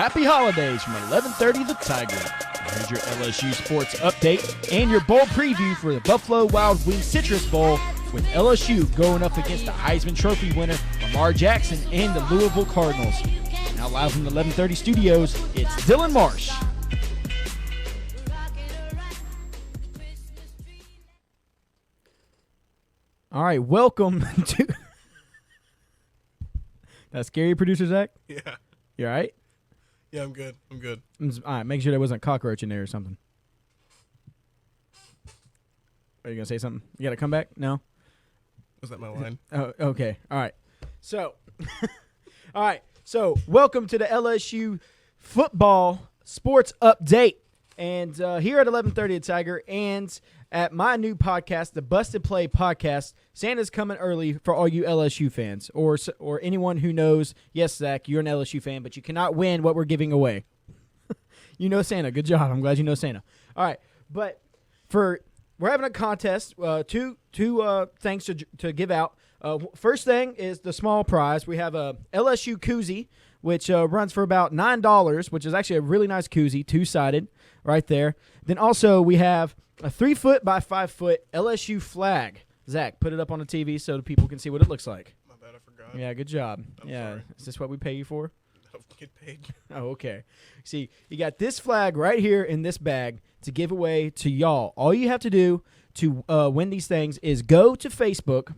Happy holidays from 1130 The Tiger. Here's your LSU sports update and your bowl preview for the Buffalo Wild Wings Citrus Bowl with LSU going up against the Heisman Trophy winner Lamar Jackson and the Louisville Cardinals. Now live from the 1130 studios, it's Dylan Marsh. All right, welcome to... That scary, producer Zach? Yeah. You all right? Yeah, I'm good. All right, make sure there wasn't a cockroach in there or something. Are you going to say something? You got to come back? No? Was that my line? Oh, okay. All right. So, welcome to the LSU football sports update. And here at 1130 at Tiger and at my new podcast, the Busted Play podcast, Santa's coming early for all you LSU fans or anyone who knows, yes, Zach, you're an LSU fan, but you cannot win what we're giving away. You know Santa. Good job. I'm glad you know Santa. All right. But we're having a contest, two things to give out. First thing is the small prize. We have a LSU koozie, which runs for about $9, which is actually a really nice koozie, two-sided right there. Then also we have a 3-foot by 5-foot LSU flag. Zach, put it up on the TV so the people can see what it looks like. My bad, I forgot. Yeah, good job. I'm sorry. Is this what we pay you for? Don't get paid. Oh, okay. See, you got this flag right here in this bag to give away to y'all. All you have to do to win these things is go to Facebook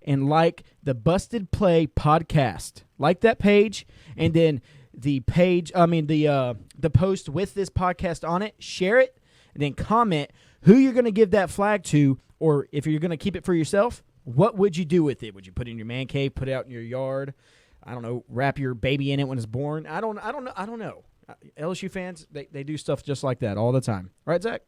and like the Busted Play podcast. Like that page, and then the post with this podcast on it, share it, and then comment who you're going to give that flag to, or if you're going to keep it for yourself, what would you do with it? Would you put it in your man cave, put it out in your yard? I don't know, wrap your baby in it when it's born? I don't know. LSU fans, they do stuff just like that all the time. Right, Zach?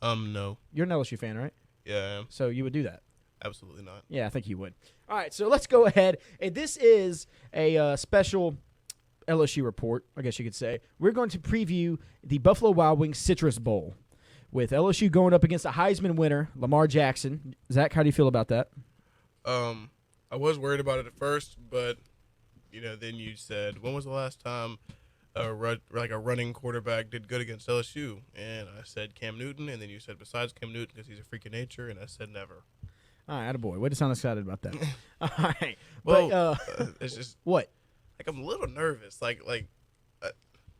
No. You're an LSU fan, right? Yeah, I am. So you would do that? Absolutely not. Yeah, I think you would. All right, so let's go ahead. And this is a special LSU report, I guess you could say. We're going to preview the Buffalo Wild Wings Citrus Bowl with LSU going up against a Heisman winner, Lamar Jackson. Zach, how do you feel about that? I was worried about it at first, but then you said, when was the last time a running quarterback did good against LSU? And I said Cam Newton, and then you said besides Cam Newton because he's a freak of nature, and I said never. All right, attaboy. Way to sound excited about that. All right. Well, it's just what? Like, I'm a little nervous.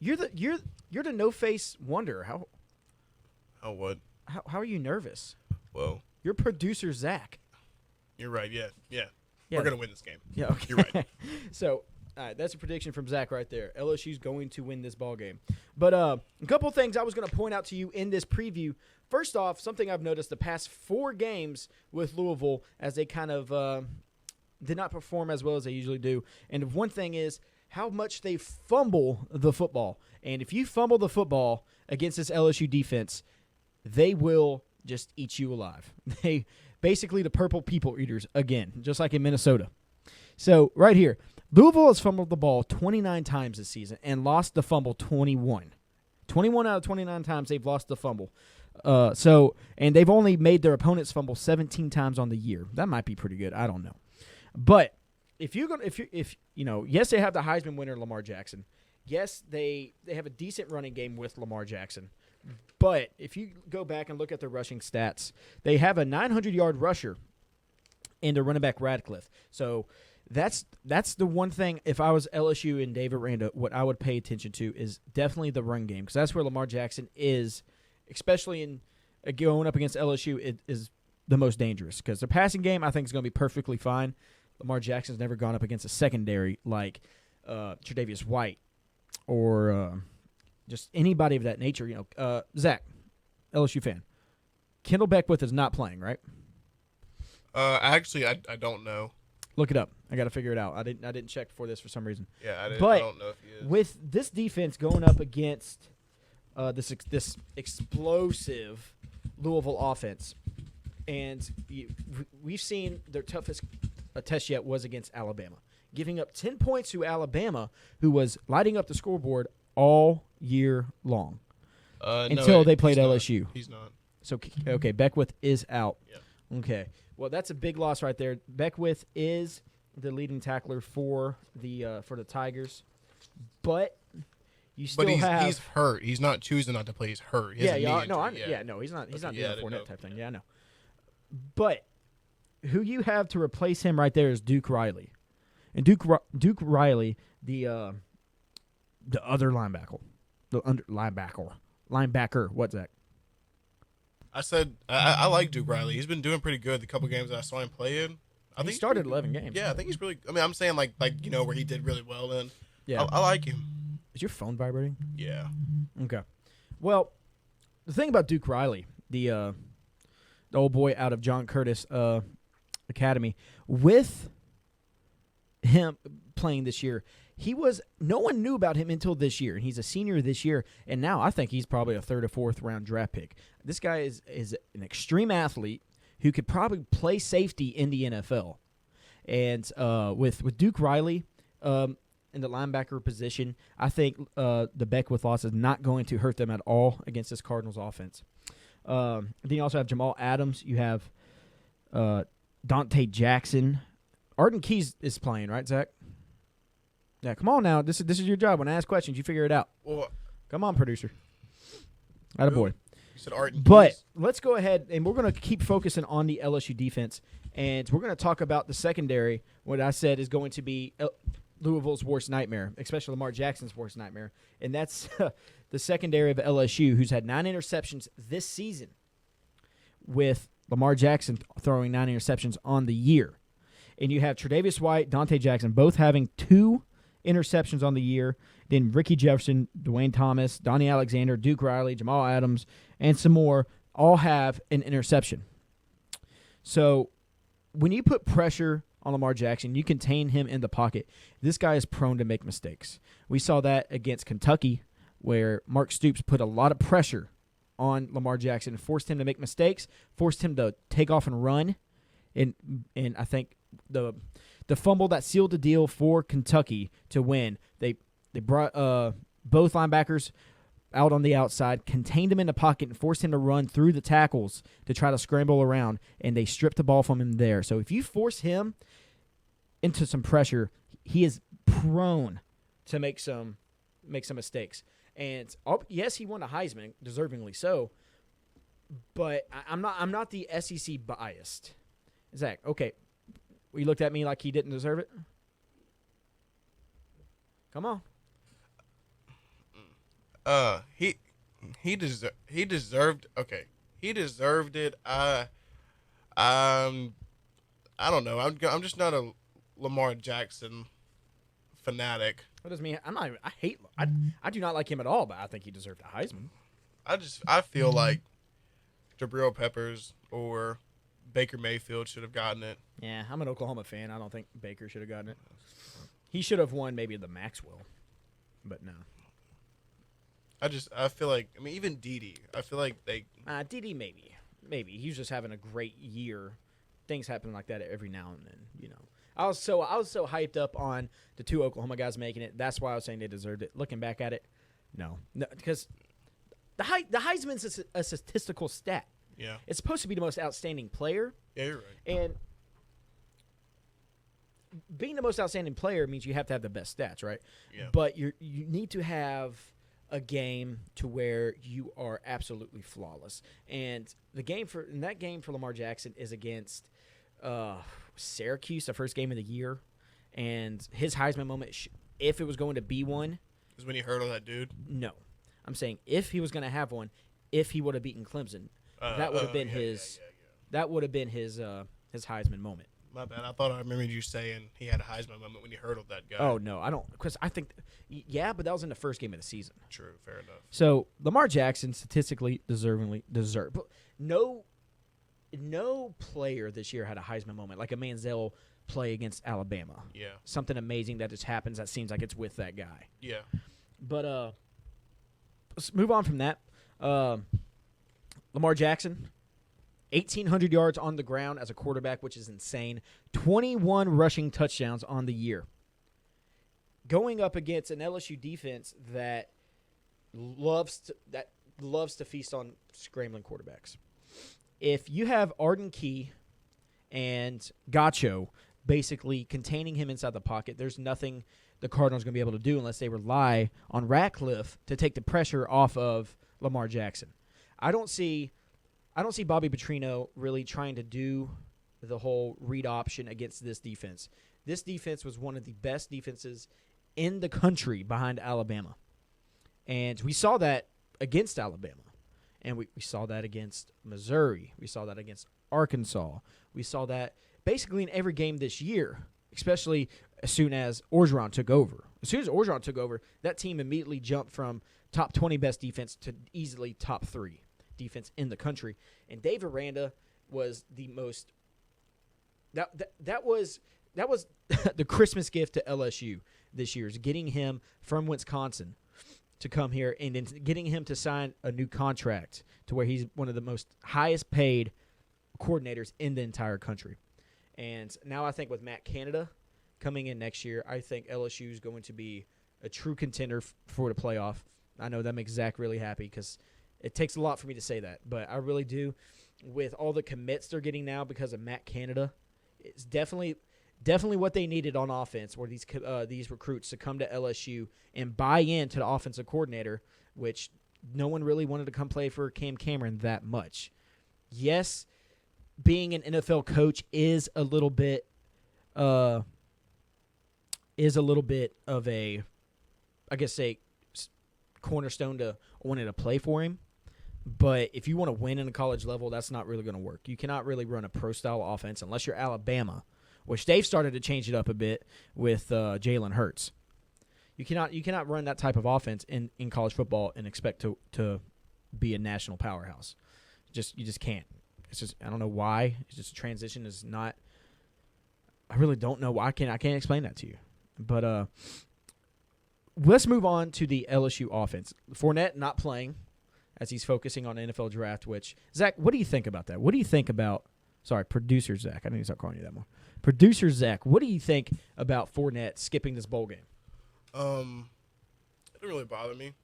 You're the no-face wonder. How what? How are you nervous? Well, You're producer Zach. You're right. Yeah. We're gonna win this game. Yeah, okay. You're right. So, all right, that's a prediction from Zach right there. LSU's going to win this ball game. But a couple things I was going to point out to you in this preview. First off, something I've noticed the past 4 games with Louisville as they kind of did not perform as well as they usually do. And one thing is how much they fumble the football. And if you fumble the football against this LSU defense, they will just eat you alive. They basically the purple people eaters again, just like in Minnesota. So right here, Louisville has fumbled the ball 29 times this season and lost the fumble 21. 21 out of 29 times they've lost the fumble. And they've only made their opponents fumble 17 times on the year. That might be pretty good. I don't know. But if yes, they have the Heisman winner Lamar Jackson. Yes, they have a decent running game with Lamar Jackson. But if you go back and look at their rushing stats, they have a 900-yard rusher in their running back Radcliffe. So that's the one thing, if I was LSU and David Randa, what I would pay attention to is definitely the run game, because that's where Lamar Jackson is, especially in going up against LSU, it is the most dangerous, because their passing game I think is going to be perfectly fine. Lamar Jackson's never gone up against a secondary like Tre'Davious White or just anybody of that nature. Zach, LSU fan. Kendall Beckwith is not playing, right? Actually, I don't know. Look it up. I got to figure it out. I didn't check before this for some reason. Yeah, I don't know if he is. With this defense going up against this explosive Louisville offense, and we've seen their toughest test yet was against Alabama, giving up 10 points to Alabama, who was lighting up the scoreboard all year long until they played LSU. He's not. So, okay, Beckwith is out. Yeah. Okay. Well, that's a big loss right there. Beckwith is the leading tackler for the Tigers, but You still But have. he's hurt. He's not choosing not to play. He's hurt. He has a knee injury. No, he's not. He's not Okay, doing I the didn't know. Fournette type thing. Yeah, I know. But who you have to replace him right there is Duke Riley, and Duke Riley, the other linebacker, linebacker. What's that? I said I like Duke Riley. He's been doing pretty good the couple games that I saw him play in. I think He started 11 games. Yeah, I think he's really. I mean, I'm saying like where he did really well in. Yeah. I like him. Is your phone vibrating? Yeah. Okay. Well, the thing about Duke Riley, the old boy out of John Curtis Academy, with him playing this year, no one knew about him until this year, and he's a senior this year, and now I think he's probably a 3rd or 4th round draft pick. This guy is an extreme athlete who could probably play safety in the NFL, and with Duke Riley in the linebacker position, I think the Beckwith loss is not going to hurt them at all against this Cardinals offense. Then you also have Jamal Adams. You have Dante Jackson. Arden Keys is playing, right, Zach? Yeah, come on now. This is your job. When I ask questions, you figure it out. Well, Come on, producer. Attaboy. you said Art and But Keys. let's go ahead, and we're going to keep focusing on the LSU defense, and we're going to talk about the secondary, what I said is going to be Louisville's worst nightmare, especially Lamar Jackson's worst nightmare, and that's the secondary of LSU, who's had 9 interceptions this season, with Lamar Jackson throwing 9 interceptions on the year. And you have Tre'Davious White, Dante Jackson, both having 2 interceptions on the year. Then Ricky Jefferson, Dwayne Thomas, Donnie Alexander, Duke Riley, Jamal Adams, and some more all have an interception. So when you put pressure on Lamar Jackson, you contain him in the pocket. This guy is prone to make mistakes. We saw that against Kentucky, where Mark Stoops put a lot of pressure on Lamar Jackson and forced him to make mistakes, forced him to take off and run. And I think the fumble that sealed the deal for Kentucky to win, they brought both linebackers out on the outside, contained him in the pocket, and forced him to run through the tackles to try to scramble around, and they stripped the ball from him there. So if you force him into some pressure, he is prone to make some mistakes. And yes, he won a Heisman, deservingly so, but I'm not the SEC biased. Zach, okay, you looked at me like he didn't deserve it? Come on. He deserved. Okay, he deserved it. I don't know. I'm just not a Lamar Jackson fanatic. What does mean? I do not like him at all, but I think he deserved a Heisman. I feel like Jabril Peppers or Baker Mayfield should have gotten it. Yeah, I'm an Oklahoma fan. I don't think Baker should have gotten it. He should have won maybe the Maxwell, but no. I feel like, I mean, even Dede, I feel like Dede maybe he's just having a great year. Things happen like that every now and then, you know. I was so hyped up on the 2 Oklahoma guys making it. That's why I was saying they deserved it. Looking back at it, no, because the Heisman's a statistical stat. Yeah, it's supposed to be the most outstanding player. Yeah, you're right. And being the most outstanding player means you have to have the best stats, right? Yeah. But you need to have a game to where you are absolutely flawless. And that game for Lamar Jackson is against Syracuse, the first game of the year. And his Heisman moment, if it was going to be one, is when he hurdled that dude. No, I'm saying if he was going to have one, if he would have beaten Clemson, that would have been his. That would have been his Heisman moment. My bad. I thought I remembered you saying he had a Heisman moment when he hurdled that guy. Oh, no, I don't. Because I think, but that was in the first game of the season. True, fair enough. So Lamar Jackson statistically deserved. But no player this year had a Heisman moment like a Manziel play against Alabama. Yeah. Something amazing that just happens that seems like it's with that guy. Yeah. But let's move on from that. Lamar Jackson, 1,800 yards on the ground as a quarterback, which is insane. 21 rushing touchdowns on the year. Going up against an LSU defense that loves to feast on scrambling quarterbacks. If you have Arden Key and Gacho basically containing him inside the pocket, there's nothing the Cardinals are going to be able to do unless they rely on Ratcliffe to take the pressure off of Lamar Jackson. I don't see Bobby Petrino really trying to do the whole read option against this defense. This defense was one of the best defenses in the country behind Alabama. And we saw that against Alabama. And we saw that against Missouri. We saw that against Arkansas. We saw that basically in every game this year, especially as soon as Orgeron took over. As soon as Orgeron took over, that team immediately jumped from top 20 best defense to easily top 3 defense in the country. And Dave Aranda was the most that was the Christmas gift to LSU this year, is getting him from Wisconsin to come here and then getting him to sign a new contract to where he's one of the most highest paid coordinators in the entire country. And now I think with Matt Canada coming in next year, I think LSU is going to be a true contender for the playoff. I know that makes Zach really happy because it takes a lot for me to say that, but I really do. With all the commits they're getting now because of Matt Canada, it's definitely what they needed on offense, were these recruits to come to LSU and buy into the offensive coordinator, which no one really wanted to come play for Cam Cameron that much. Yes, being an NFL coach is a little bit of a, I guess, a cornerstone to wanting to play for him. But if you want to win in the college level, that's not really going to work. You cannot really run a pro-style offense unless you're Alabama, which they've started to change it up a bit with Jalen Hurts. You cannot run that type of offense in college football and expect to be a national powerhouse. You just can't. It's just, I don't know why. It's just a transition is not. I really don't know why. I can't explain that to you. But let's move on to the LSU offense. Fournette not playing as he's focusing on the NFL draft. Which, Zach, what do you think about that? What do you think about? Sorry, producer Zach. I need to start calling you that more. Producer Zach, what do you think about Fournette skipping this bowl game? It didn't really bother me.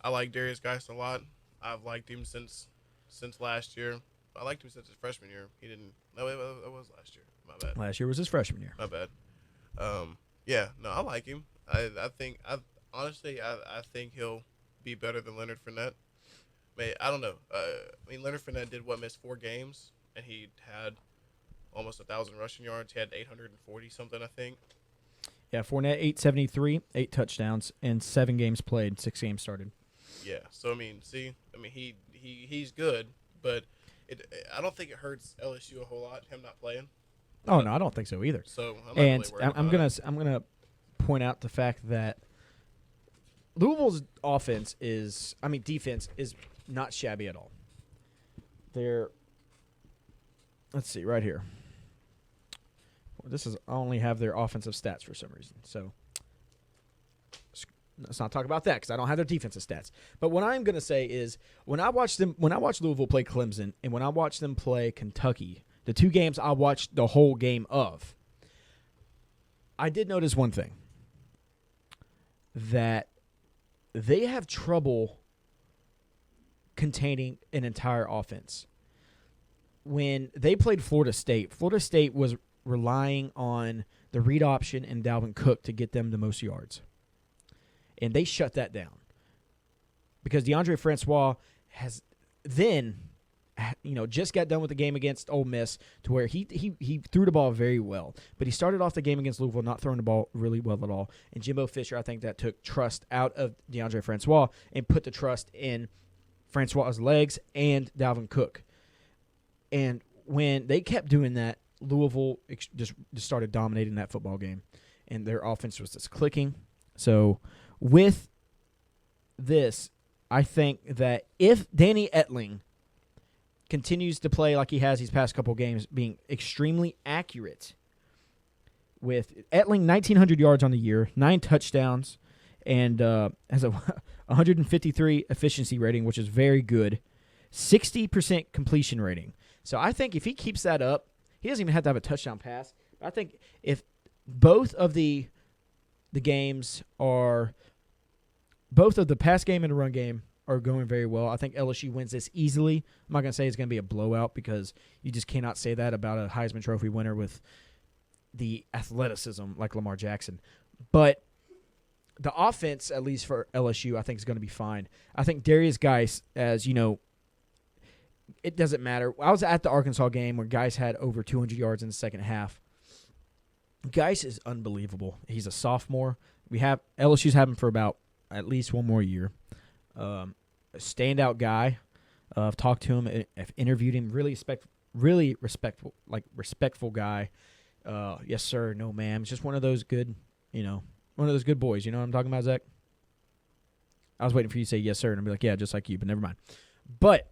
I like Darius Geist a lot. I've liked him since last year. I liked him since his freshman year. He didn't. No, it was last year. My bad. Last year was his freshman year. My bad. Yeah, no, I like him. I think he'll be better than Leonard Fournette. I don't know. Leonard Fournette did miss 4 games, and he had almost 1,000 rushing yards. He had 840 something, I think. Yeah, Fournette 873, 8 touchdowns, and 7 games played, 6 games started. Yeah, so he's good, but I don't think it hurts LSU a whole lot, him not playing. Oh no, I don't think so either. So I'm not really worried about it. I'm gonna point out the fact that Louisville's defense is not shabby at all. Let's see right here. I only have their offensive stats for some reason. So let's not talk about that because I don't have their defensive stats. But what I'm going to say is when I watched Louisville play Clemson and when I watched them play Kentucky, the 2 games I watched the whole game of, I did notice one thing, that they have trouble containing an entire offense. When they played Florida State was relying on the read option and Dalvin Cook to get them the most yards. And they shut that down. Because DeAndre Francois has then, just got done with the game against Ole Miss to where he threw the ball very well. But he started off the game against Louisville not throwing the ball really well at all. And Jimbo Fisher, I think that took trust out of DeAndre Francois and put the trust in Francois's legs and Dalvin Cook. And when they kept doing that, Louisville just started dominating that football game, and their offense was just clicking. So with this, I think that if Danny Etling continues to play like he has these past couple games, being extremely accurate, with Etling 1,900 yards on the year, 9 touchdowns, and has a 153 efficiency rating, which is very good, 60% completion rating. So I think if he keeps that up, he doesn't even have to have a touchdown pass. I think if both of the games are – both of the pass game and the run game are going very well, I think LSU wins this easily. I'm not going to say it's going to be a blowout because you just cannot say that about a Heisman Trophy winner with the athleticism like Lamar Jackson. But the offense, at least for LSU, I think is going to be fine. I think Darius Geis, as you know, it doesn't matter. I was at the Arkansas game where Geis had over 200 yards in the second half. Geis is unbelievable. He's a sophomore. LSU's having for about at least one more year. A standout guy. I've talked to him. I've interviewed him. Really respectful guy. Yes, sir. No, ma'am. It's just one of those good, one of those good boys. You know what I'm talking about, Zach? I was waiting for you to say yes, sir, and I'd be like, yeah, just like you, but never mind. But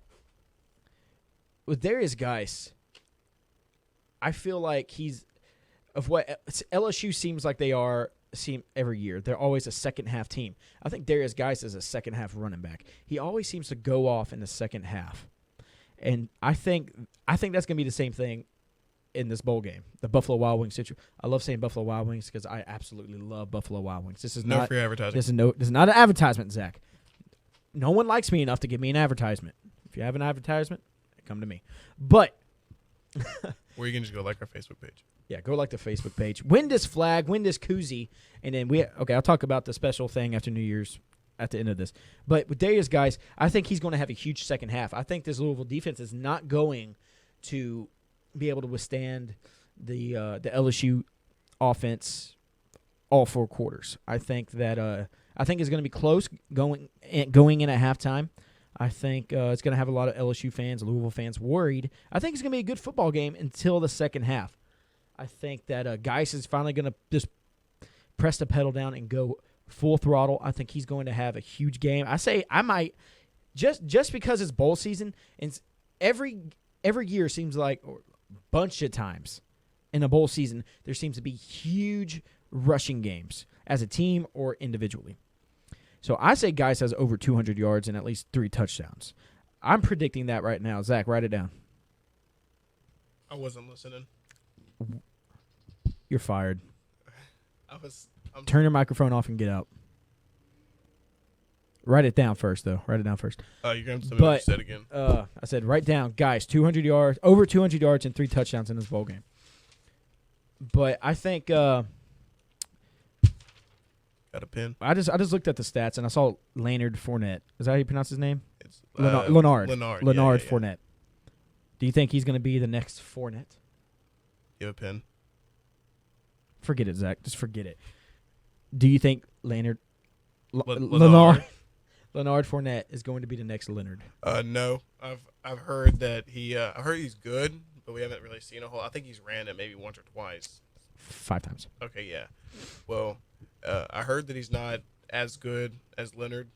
with Darius Geis, I feel like he's of what LSU seems like they seem every year. They're always a second-half team. I think Darius Geis is a second-half running back. He always seems to go off in the second half. And I think that's going to be the same thing in this bowl game. The Buffalo Wild Wings situation. I love saying Buffalo Wild Wings because I absolutely love Buffalo Wild Wings. This is no not free advertising. This is not an advertisement, Zach. No one likes me enough to give me an advertisement. If you have an advertisement, come to me. But or you can just go like our Facebook page. Yeah, go like the Facebook page. Win this flag, win this koozie, and then I'll talk about the special thing after New Year's at the end of this. But with Darius, guys, I think he's going to have a huge second half. I think this Louisville defense is not going to be able to withstand the LSU offense all 4 quarters. I think that it's going to be close going in at halftime. I think it's going to have a lot of LSU fans, Louisville fans worried. I think it's going to be a good football game until the second half. I think that Geis is finally going to just press the pedal down and go full throttle. I think he's going to have a huge game. I might just because it's bowl season, and every year seems like, or a bunch of times in a bowl season, there seems to be huge rushing games as a team or individually. So I say Geis has over 200 yards and at least 3 touchdowns. I'm predicting that right now. Zach, write it down. I wasn't listening. You're fired. Turn your microphone off and get out. Write it down first, though. Write it down first. Oh, you're going to tell me what you said again. I said write down, Geis, 200 yards, over 200 yards and 3 touchdowns in this bowl game. But I think got a pin. I just looked at the stats and I saw Leonard Fournette. Is that how you pronounce his name? It's Leonard Fournette. Do you think he's going to be the next Fournette? You have a pin. Forget it, Zach. Just forget it. Do you think Leonard Fournette is going to be the next Leonard? No. I've heard that I heard he's good, but we haven't really seen a whole. I think he's ran it maybe once or twice. 5 times. Okay, yeah. Well, I heard that he's not as good as Leonard.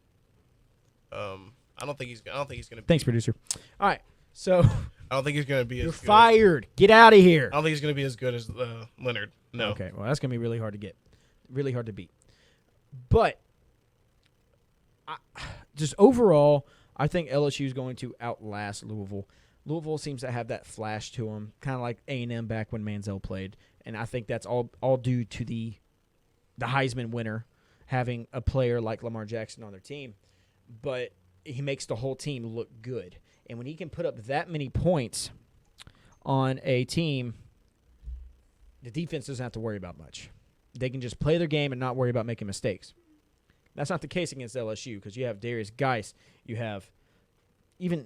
I don't think he's going to be. Thanks, producer. All right. So I don't think he's going to be as good. You're fired. Get out of here. I don't think he's going to be as good as Leonard. No. Okay. Well, that's going to be really hard to get. Really hard to beat. But just overall, I think LSU is going to outlast Louisville. Louisville seems to have that flash to them, kind of like A&M back when Manziel played. And I think that's all due to the Heisman winner having a player like Lamar Jackson on their team. But he makes the whole team look good. And when he can put up that many points on a team, the defense doesn't have to worry about much. They can just play their game and not worry about making mistakes. That's not the case against LSU because you have Darius Geis. You have even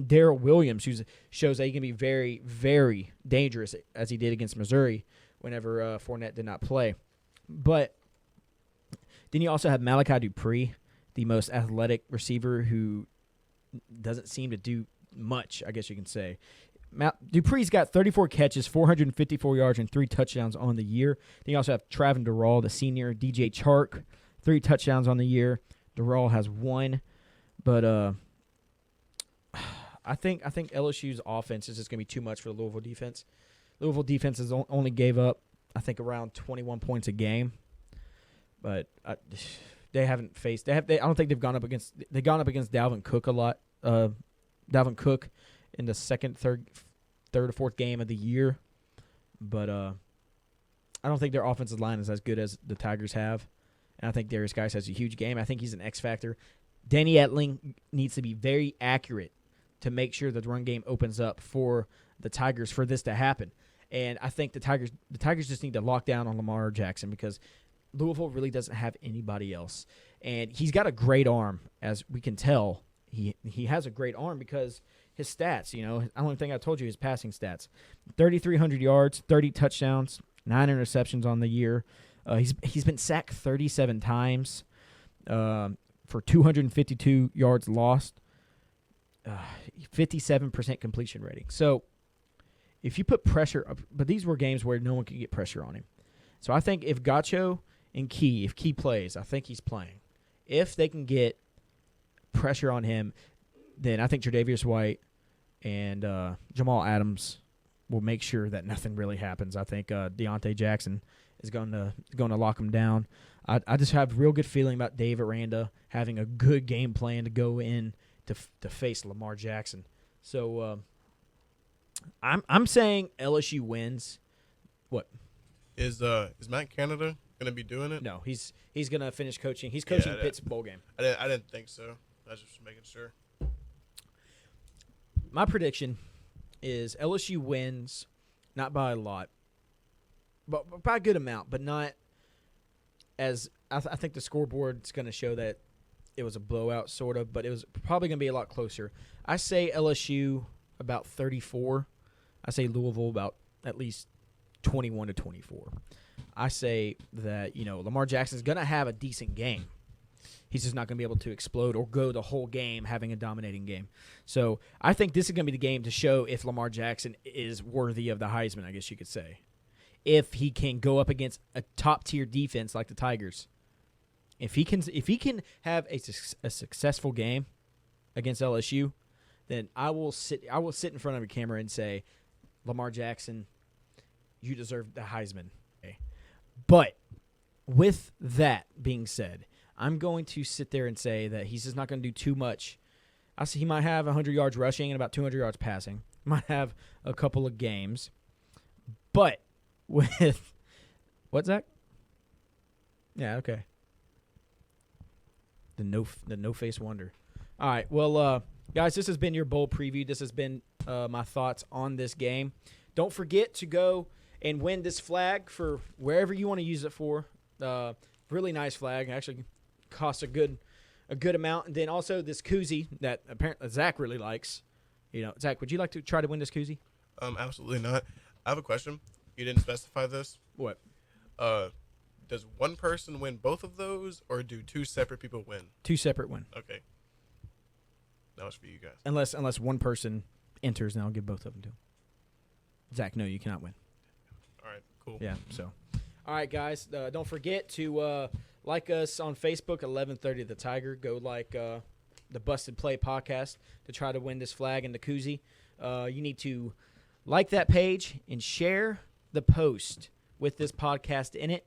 Darrell Williams, who shows that he can be very, very dangerous as he did against Missouri whenever Fournette did not play. But then you also have Malachi Dupree, the most athletic receiver who doesn't seem to do much, I guess you can say. Dupree's got 34 catches, 454 yards, and 3 touchdowns on the year. Then you also have Travin Durrell, the senior, DJ Chark, 3 touchdowns on the year. Durrell has 1. But I think LSU's offense is just going to be too much for the Louisville defense. Louisville defense has only gave up, I think, around 21 points a game. But they haven't faced. I don't think they've gone up against. They've gone up against Dalvin Cook a lot. Dalvin Cook in the third or fourth game of the year. But I don't think their offensive line is as good as the Tigers have. And I think Darius Geis has a huge game. I think he's an X factor. Danny Etling needs to be very accurate to make sure that the run game opens up for the Tigers for this to happen. And I think the Tigers just need to lock down on Lamar Jackson because Louisville really doesn't have anybody else. And he's got a great arm, as we can tell. He has a great arm because his stats, the only thing I told you is passing stats. 3,300 yards, 30 touchdowns, 9 interceptions on the year. He's been sacked 37 times for 252 yards lost, 57% completion rating. So if you put pressure up, but these were games where no one could get pressure on him. So I think if Gacho and if Key plays, I think he's playing. If they can get pressure on him, then I think Tre'Davious White and Jamal Adams will make sure that nothing really happens. I think Deontay Jackson is going to lock him down. I just have a real good feeling about Dave Aranda having a good game plan to go in to face Lamar Jackson. So I'm saying LSU wins. What? Is Matt Canada going to be doing it? No, he's going to finish coaching. He's coaching Pitt's bowl game. I didn't think so. I was just making sure. My prediction is LSU wins, not by a lot, but by a good amount, but not as I think the scoreboard's going to show that it was a blowout, sort of, but it was probably going to be a lot closer. I say LSU about 34. I say Louisville about at least 21-24. I say that, Lamar Jackson's going to have a decent game. He's just not going to be able to explode or go the whole game having a dominating game. So I think this is going to be the game to show if Lamar Jackson is worthy of the Heisman, I guess you could say. If he can go up against a top-tier defense like the Tigers. If he can have a successful game against LSU, then I will sit in front of a camera and say, Lamar Jackson, you deserve the Heisman. Okay. But with that being said, I'm going to sit there and say that he's just not going to do too much. I see he might have 100 yards rushing and about 200 yards passing. Might have a couple of games. But with – what's that? Yeah, okay. The no-face wonder. All right, well, guys, this has been your bowl preview. This has been my thoughts on this game. Don't forget to go and win this flag for wherever you want to use it for. Really nice flag. Actually costs a good amount. And then also this koozie that apparently Zach really likes. Zach, would you like to try to win this koozie? Absolutely not. I have a question. You didn't specify this. What? Does one person win both of those, or do two separate people win? Two separate win. Okay. That was for you guys. Unless one person enters, then I'll give both of them to him. Zach, no, you cannot win. All right, cool. Yeah, so. All right, guys, don't forget to like us on Facebook, 1130 The Tiger. Go like the Busted Play podcast to try to win this flag and the koozie. You need to like that page and share the post with this podcast in it,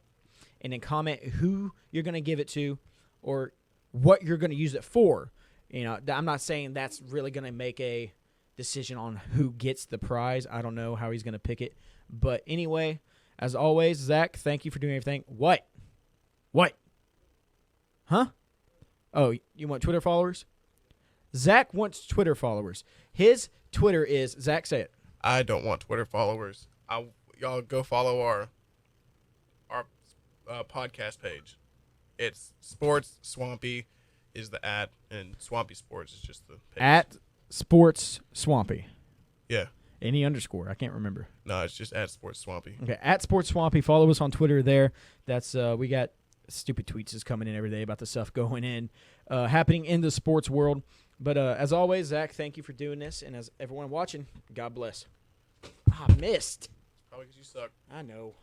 and then comment who you're going to give it to or what you're going to use it for. I'm not saying that's really going to make a decision on who gets the prize. I don't know how he's going to pick it. But anyway, as always, Zach, thank you for doing everything. What? Huh? Oh, you want Twitter followers? Zach wants Twitter followers. His Twitter is, Zach, say it. I don't want Twitter followers. Y'all go follow our podcast page. It's Sports Swampy is the @ and Swampy Sports is just the page. @Sports Swampy. Yeah. Any underscore? I can't remember. No, it's just @Sports Swampy. Okay, @Sports Swampy. Follow us on Twitter there. That's we got stupid tweets is coming in every day about the stuff going in, happening in the sports world. But as always, Zach, thank you for doing this, and as everyone watching, God bless. I missed. Probably because you suck. I know.